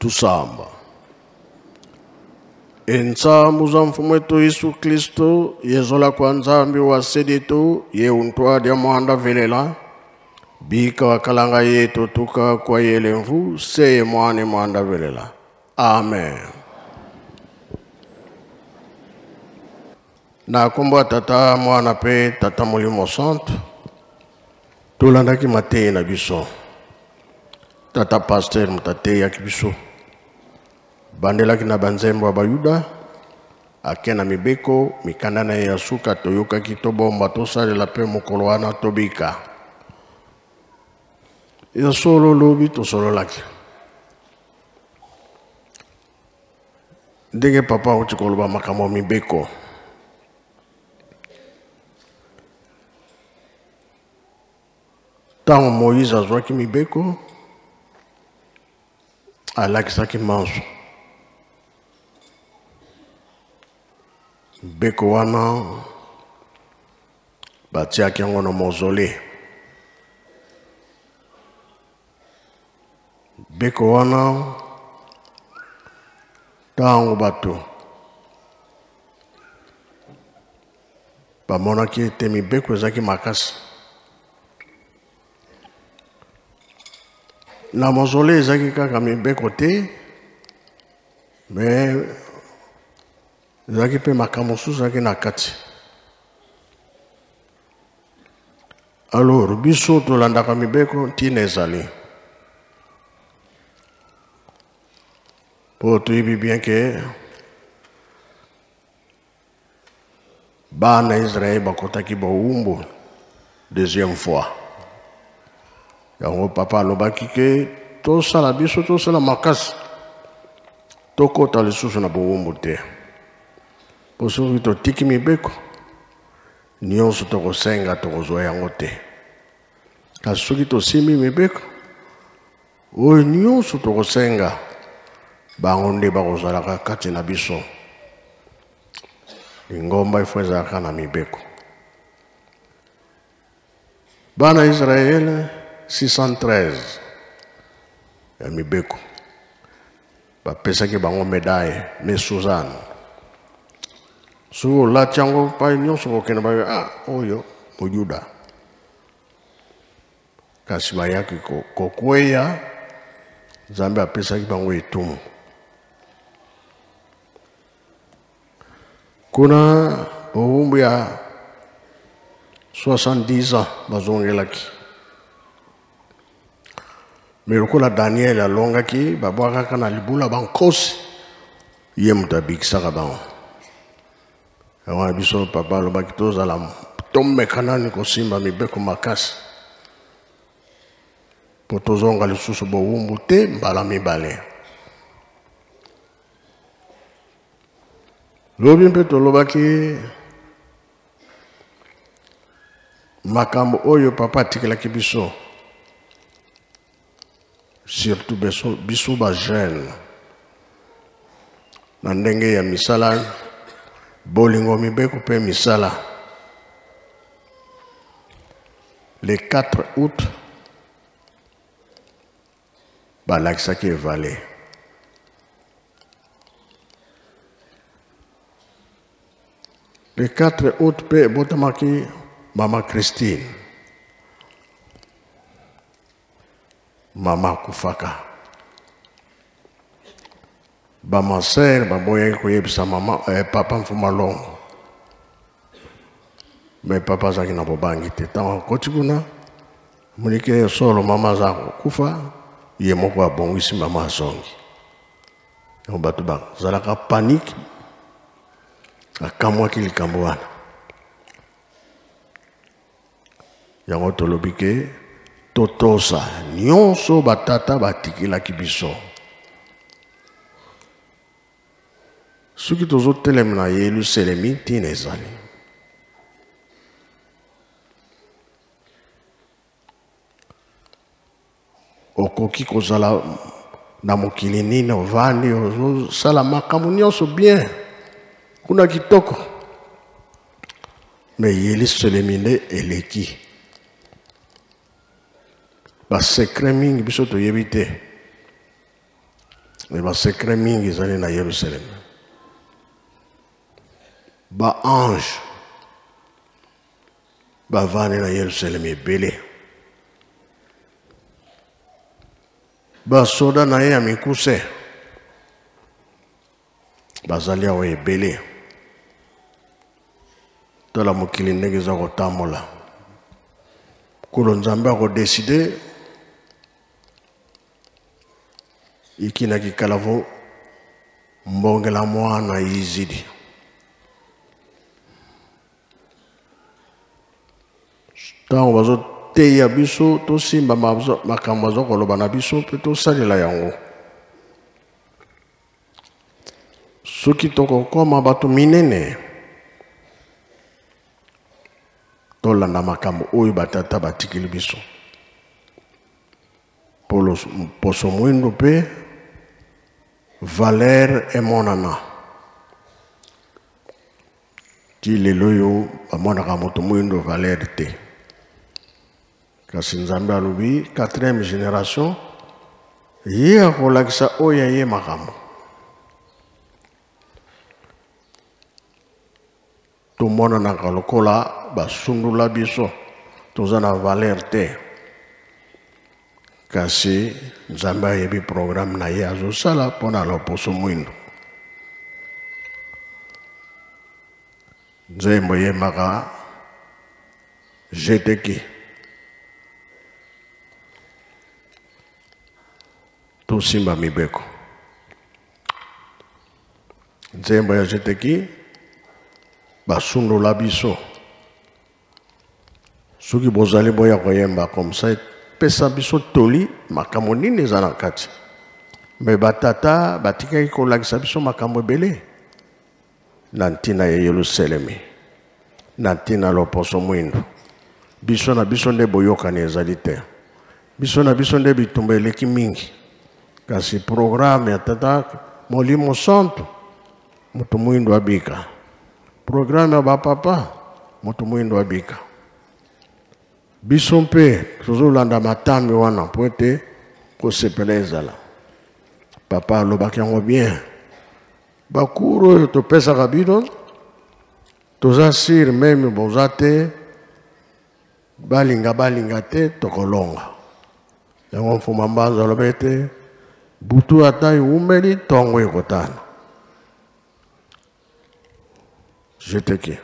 Tusamba. Ensambu za mfumu wetu Yesu Kristo, yezola kwa nzambi wa sedetu, ye untwa dia mwanda velela, bika wakalanga yetu tuka kwa yelemvu, seye mwane mwanda velela. Amen. Na kumba tata mwana pe tata mulimo santo, tulandaki mate na biso. Tata pasteur mutate ya kibiso. Bandela kina banzembo wa bayuda, akena mibeko, mikandana ya suka toyoka kitobomba tosale la pe mokoloana tobika. Ya solo lobi to solo laki. Ndenge papa uchikoloba makamo mibeko. Tango Moïse azwaki mibeko, alakisaki manso. Beko wana batiaki yango na mausolée. Beko wana tango bato bamonaki ete mibeko ezaki makasi. Na mausolée ezaki kaka mibeko te, mais ezaki pe makambo mosusu ezaki na kati. Alors biso tolandaka mibeko ntina ezali. Po toyebi bien ke bana Israël bakotaki bowumbu deuxième fois. Yango papa alobaki ke tosala biso tosala makasi tokota lisusu na bowumbu te. Po soki totiki mibeko nyonso tokosenga tokozwa yango te. Kasi soki tosimi mibeko oyo nyonso tokosenga bango nde bakozalaka kati na biso. Ingomba ifo ezalaka na mibeko. Bana Israel 613 ya mibeko bapesaki bango medaille me Suzanne. Sugo la chango pa nyonso kokena ba oyo mojuda. Kasi bayaki kokweya Nzambe apesaki bango etumu. Kuna bowumbu ya 70 ans bazongelaki. Melokola Daniel alongaki babwakaka na libula bankosi ye mutabikisaka bango. Awa biso papa alobaki tozala tommekanani kosimba mibeko makasi. Po tozonga lisusu bowumbu te mbala mibale. Lobi mpe tolobaki makambo oyo papa atikelaki biso. Surtout biso ba jeune. Na ndenge ya misala bolingo mibeko pe misala. Le 4 août balakisaki evale. Le 4 août pe botamaki Mama Christine. Mama kufaka. Bama ser baboya koyebisa mama papa mfuma longo. Me papa zaki na bobangi te. Tango kotikuna munike solo mama zako kufa ye moko abongisi mama zongi. Batu ba zalaka panique akamwaki likambo wana. Yango tolobike totosa nyonso batata batikilaki biso. Soki tozotelema na Yelusalemi ntina ezali. Okoki kozala na mokili nini ovandi ozosala makambo nyonso bien kuna kitoko. Me Yelusalemi nde eleki. Ba secret mingi biso toyebi te. me ba secret mingi zali na Yerusalem. Ba ange ba vani na Yerusalem ebele. Ba soda na ye ya mikuse bazali awa ebele. Tola mokili ndenge eza kotambola. Kolo Nzambe akodeside ikinaki kalavo mbongela mwana Izidi. Tango bazoteya biso tosimba makambo azokoloba na biso mpe tosalela yango. Soki tokokoma bato minene tolanda makambo oyo batata batikili biso. Poso mwindo pe Valère emonana. Ti lelo yo bamonaka moto mwindo Valère te. Kasi Nzambe alobi 4e génération ye akolakisa oyo ye makambo. Tomonanaka lokola basundula biso toza na valeur te. Kasi Nzambe ayebi programme na ye azosala mpona loposo mwindo. Nzembo yembaka jeteki. Tosimba mibeko. Nzembo ya jeteki basundula biso. Soki bozali boya koyemba comme ça pesa biso toli makambo nini eza na kati. Me batata batikaki kolakisa biso makambo ebele na ntina ya Yerusalemi, na ntina loposo mwindo. Biso na biso nde boyokani ezali te. Biso na biso nde bitumba eleki mingi. Kasi programme ya tata Molimo Santo moto mwindo abika. Programme ya bapapa moto mwindo abika. Biso mpe tozolanda matambi wana po ete kosepela ezala. Papa alobaki yango bien. Bakuru oyo topesaka bino toza sir meme boza te balinga te tokolonga. Yango mfuma mbanza alobi ete butu ata iumeli tongo ekotana. Jeteki.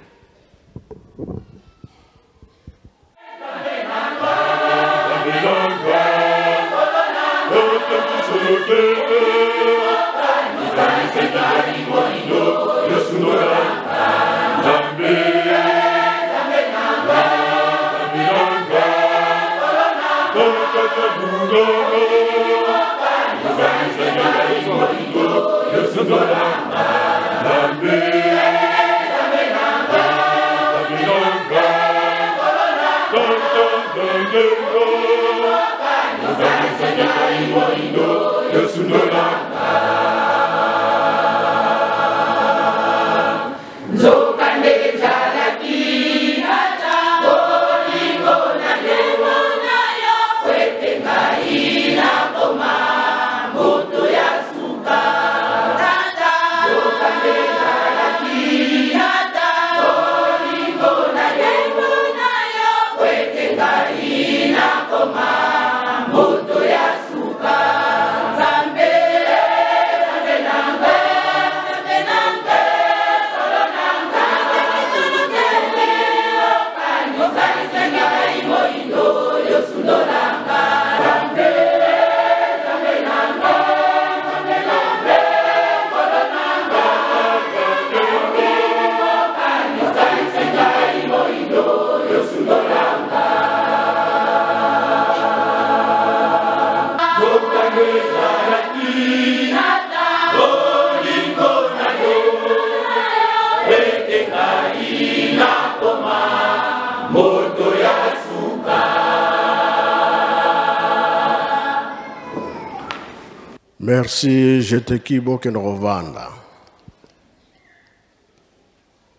Merci, Jeteki Bokenrovanda.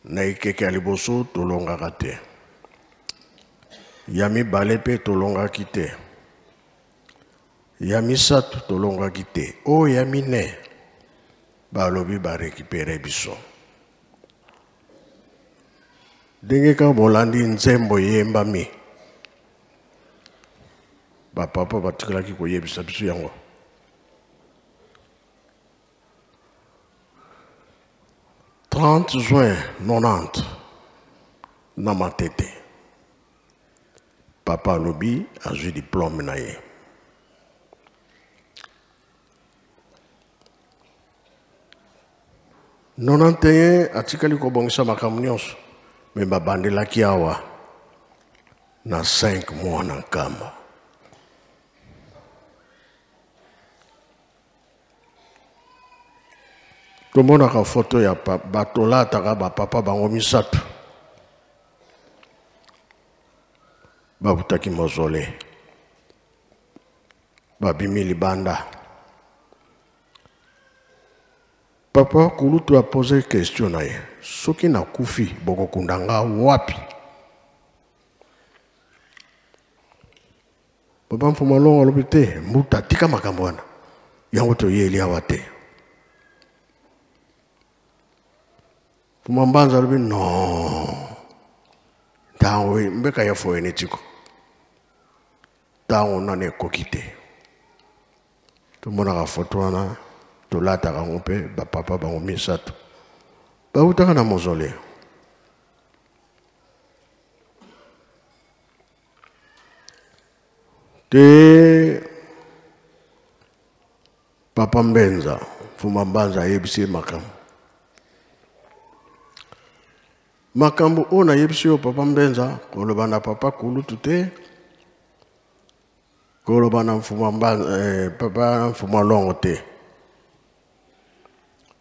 Naikeke aliboso tolonga kate. Yami balepe tolonga kite. ya misato tolongaki te oyo ya mine balobi barekipere biso ndenge kaka bolandi nzembo eyembami bapapa batikalaki koyebisa biso yango. « 30 juin 90 na Matete papa alobi azwi diplôme na ye. Nonanteye atikali kobongisa makambo nyonso me babandelaki awa na 5 mois na nkamba. Tomonaka foto ya batolataka bapapa bango misato babutaki mozole babimi libanda. Papa Kulutu a posé question na ye soki nakufi bokokunda nga wapi. Papa Mfumalongo alobi te mbuta tika makambo wana yango toyeli awa te. Mfumambanza alobi no ntango mbeka ya foyene tiko ntango nane ekoki te. Tomonaka foto wana tolataka ngo mpe bapapa bango misato bautaka na mozole. Te Papa Mbenza Mfumambanza ayebisi makambo oyo nayebisi yo Papa Mbenza koloba na Papa Kulutu te koloba na Papa Mfumalongo te.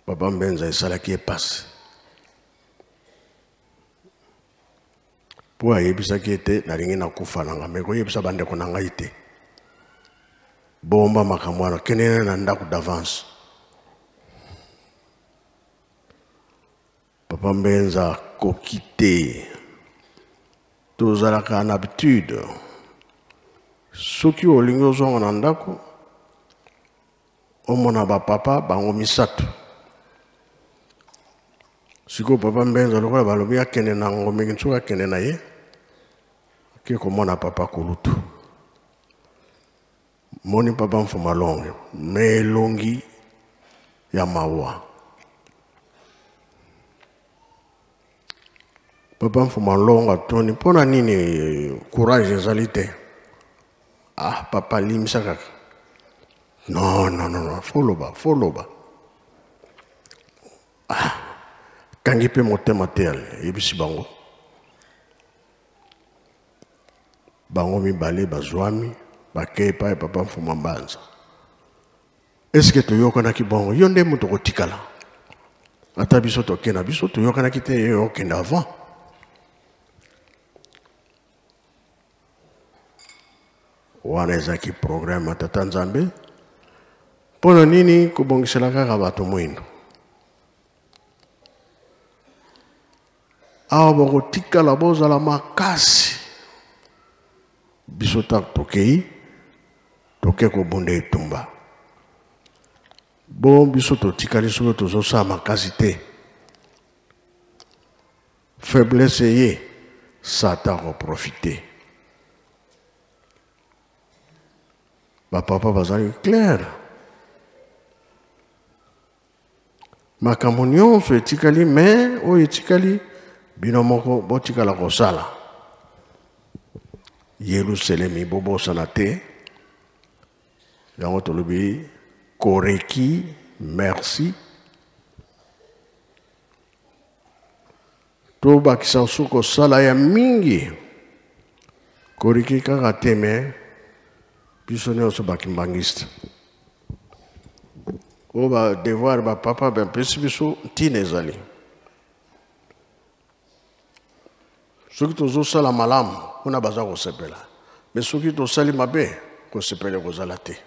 Papa Mbenza esalaki epasi po ayebisaki ete nalingi nakufa nanga me koyebisa bandeko na ngai te bomba makambo wana kenene na ndako d'avance. Papa Mbenza koki te tozalaka na habitude soki olingi ozonga na ndako omona bapapa bango misato. Siko Papa Mbenza lokola balobi akende na ngomeki nsuka akende na ye ke komona Papa Kulutu moni Papa Mfumalongo melongi ya mawa. Papa Mfumalongo atoni mpona nini courage ezali te. Papa limisa kaka non foloba kangi pe motema te yebisi bango mibale bazwami bakei pa Papa Mfumambanza. Eske toyokanaki bongo yo nde moto kotikala ata biso tokenda biso toyokanaki te yo okenda avant. Wana ezaki programme atata Nzambe mpona nini kobongisela kaka bato mwindo awa bokotikala bozala makasi biso tokei toke kobunda etumba bo biso totikali soki tozosala makasi te faiblesse ye Satan koprofite. Bapapa bazali clair makambo nyonso etikali me oyo etikali bino moko botikala kosala. Yerusalemi bobosana te yango tolobi koreki merci to bakisa suko sala ya mingi koreki kaka te me biso nyonso bakimbangiste o ba devoir ba papa ben pesi biso ntina ezali soki tozosala malamu kuna baza kosepela me soki tosali mabe kosepele kozala te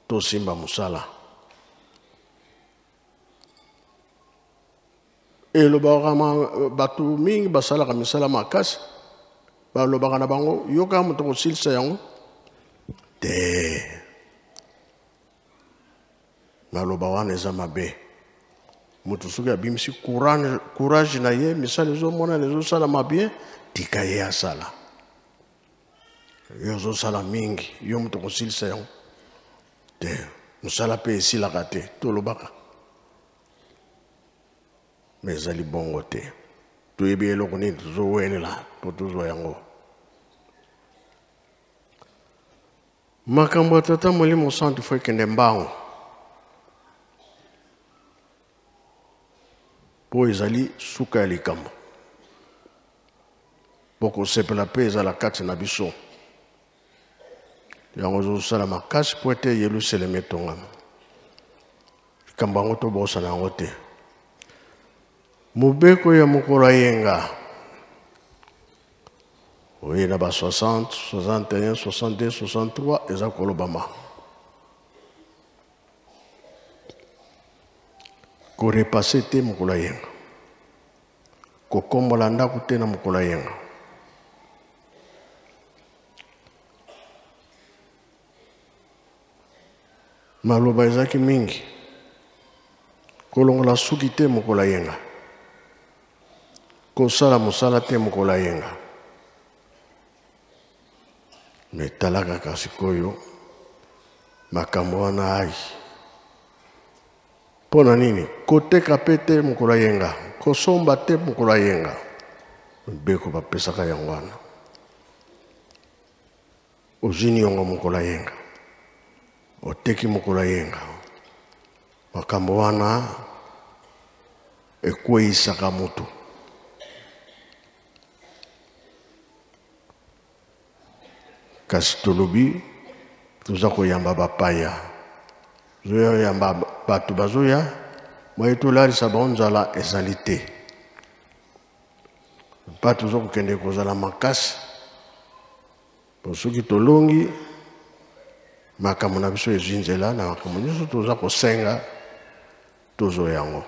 tosimba mosala elobaka bato mingi basalaka misala makasi balobaka na bango yoka moto kosilisa yango te maloba wana eza mabe mutu soki abimisi courage na ye misala ezomonana ezosala mabe tika ye asala yo ozosala mingi yo mutu kosilisa yango te mosala mpe esilaka te tolobaka me ezali bongo te toyebi eloko nini tozowelela mpo tozwa yango makambo ya tata molimo santu fo ekende mbango mpo ezali suka ya likambo mpo kosepela mpe ezala kati na biso yango ozosala makasi mpo ete yelusalemu etongama likambo yango tobosana yango te mobeko ya mokolo ayenga oye na ba 60 61 62 63 eza kolobama korepase te mokolo ayenga kokombola ndako te na mokolo ayenga maloba ezaki mingi kolongola suki te mokolo ayenga kosala mosala te mokolo ayenga me tala kaka sikoyo makambo wana ai mpo na nini koteka mpe te mokolo ayenga kosomba te mokolo ayenga mibeko bapesaka yango wana ozwini yango mokolo ayenga oteki mokolo ayenga makambo wana ekweyisaka mutu kasi tolobi toza koyamba bapaya zoyamba bato bazoya mwa etolalisa bango nzala ezali te mpa toza kokende kozala makasi po soki tolongi makambo na biso ezwi nzela na makambo nyonso toza kosenga tozo yango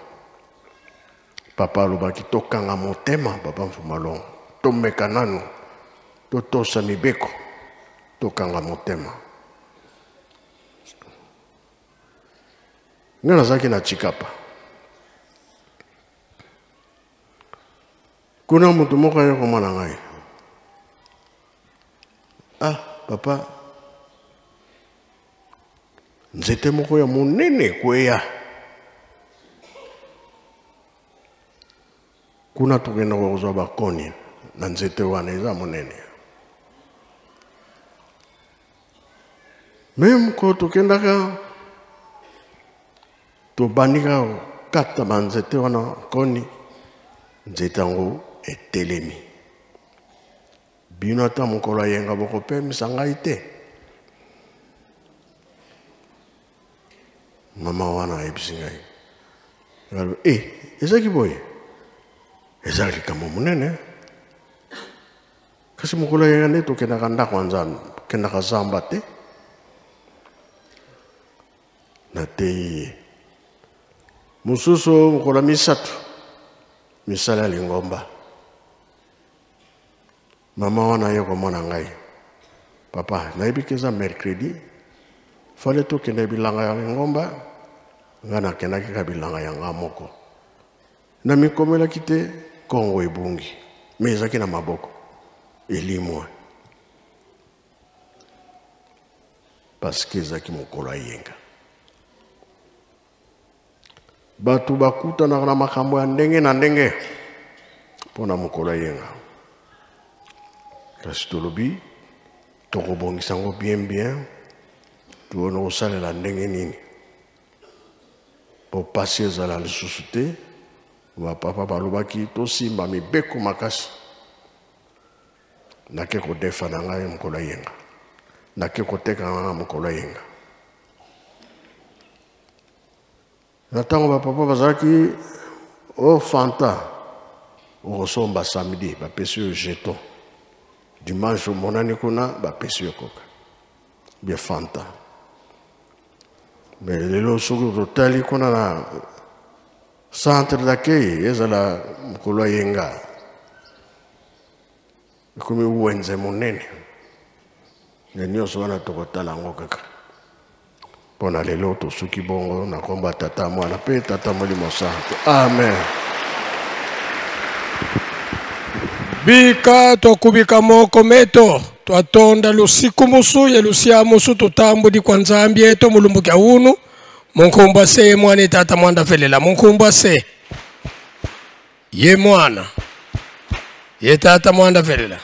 papa alobaki tokanga motema papa Mfumalongo tomeka nanu totosa mibeko tokanga motema nga nazalaki na Chikapa kuna mutu moko aye komona ngai papa nzete moko ya monene kweya kuna tokenda kozwa bakoni na nzete wana eza monene meme ko tokendaka tobandika kata banzete wana koni nzete yango etelemi bino ata mokolo ayenga bokopemisa ngai te mama wana ayebisi ngai ezaki boye ezali likambo monene kasi mokolo ayenga nde tokendaka ndako ya Nzambe kendaka zamba te na te mosusu mokolo misato misala ya lingomba mama wana ye komona ngai papa nayebi ke eza mercredi fale tokende bilanga ya lingomba nga nakendaki ka bilanga ya nga moko na mikomelaki te kongo ebungi me ezaki na maboko elimwa paske ezaki mokolo ayenga bato bakutanaka na makambo ya ndenge na ndenge mpona mokolo ayenga kasi tolobi tokobongisa yango bien tuona kosalela ndenge nini po pasi ezala lisusu te bapapa balobaki tosimba mibeko makasi nake kodefa na ngai mokolo ayenga nake koteka nga mokolo ayenga na ntango bapapa bazalaki fanta okosomba samedi bapesi yo jeton dimanche omonani kuna bapesi yo koka bia fanta me lelo soki totali kuna na centre d'accueil ezala mokolo ayenga ekomi wenze monene nyonso wana tokotala yango kaka mpona lelo tosuki bongo nakomba tata mwana mpe tata molimo santo amen. Bika tokubika moko meto twatonda lusiku musu ye lusia musu tutambudi kwa nzambi eto mulumbu kya unu munkumba se mwana tata mwanda felela munkumba se ye mwana ye tata mwanda felela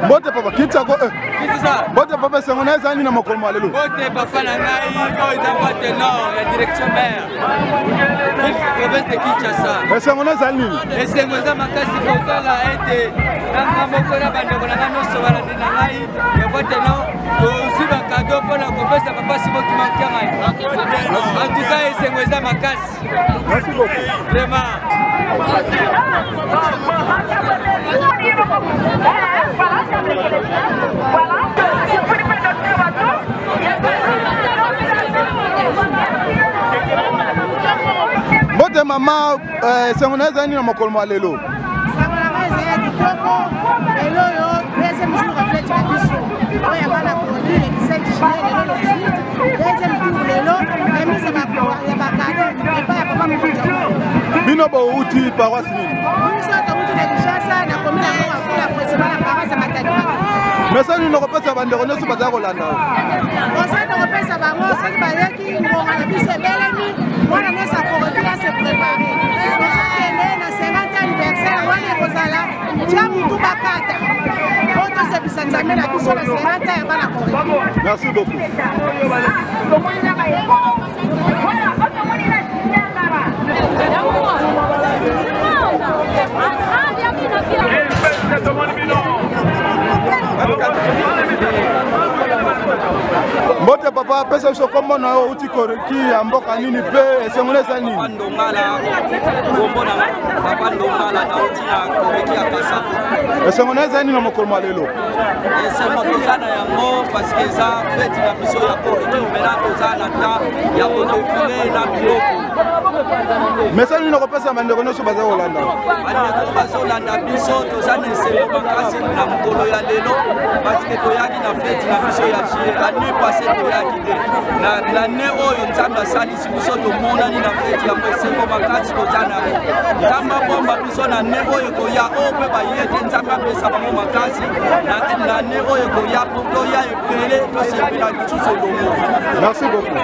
Bote papa kitsa ko bote papa sengona ezani na mokolo malelo bote papa na ngai ko ezanga tenor ya direction maire province de Kinshasa sengona ezani esengeza makasi kozala ete nanga moko na bandeko na ngai nyonso balandi na ngai ya vote tenor ozwi bakado mpona kopesa papa Simoki Makianga antuka esengeza makasi. Merci beaucoup Vraiment. Bote mama sengona ezani na mokolo malelo sengona ezaya kitoko lelo yo deuxième jour reflète la biso oya bana produit le 17 juillet lelo le 18 deuxième tour lelo remise ya bakado epa ya papa mokonza bino bouti paroisse nini biso touti na Kinshasa na commune ya Mongafula principal ya paroisse ya Matadi message nino kopesa bandeko nyonso bazala kolanda kosana kopesa bango soki bayeki ngonga na biso ebelemi mwana nyonso akoki ya se préparer kozokende na 50 anniversaire wana ekozala tia mutu bakata po tosepisa nzambe na biso na 50 ya bana koki. Merci beaucoup. Mbote papa pesa biso kombo na yo uti koreki ya mboka nini pe esengona eza nini Papa Ndongala na uti na koreki ya Kasavu esengona eza nini na mokolo malelo esengo tozana yango parce que eza fete na biso ya koreki mena tozana ta ya kodefile na biloko message nino kopesa bandeko nyonso baza kolanda bandeko bazolanda biso toza na esengo makasi na mokolo ya lelo parce que toyaki na fete na biso ya jie ane pase toyaki te na ne oyo nzambe asalisi biso tomonani na fete yango esengo makasi toza na nzambe abomba biso na ne oyo koya oyo mpe baye te nzambe apesa bango makasi na ne oyo koya po toya ebele tosepela lisusu elongo. Merci beaucoup.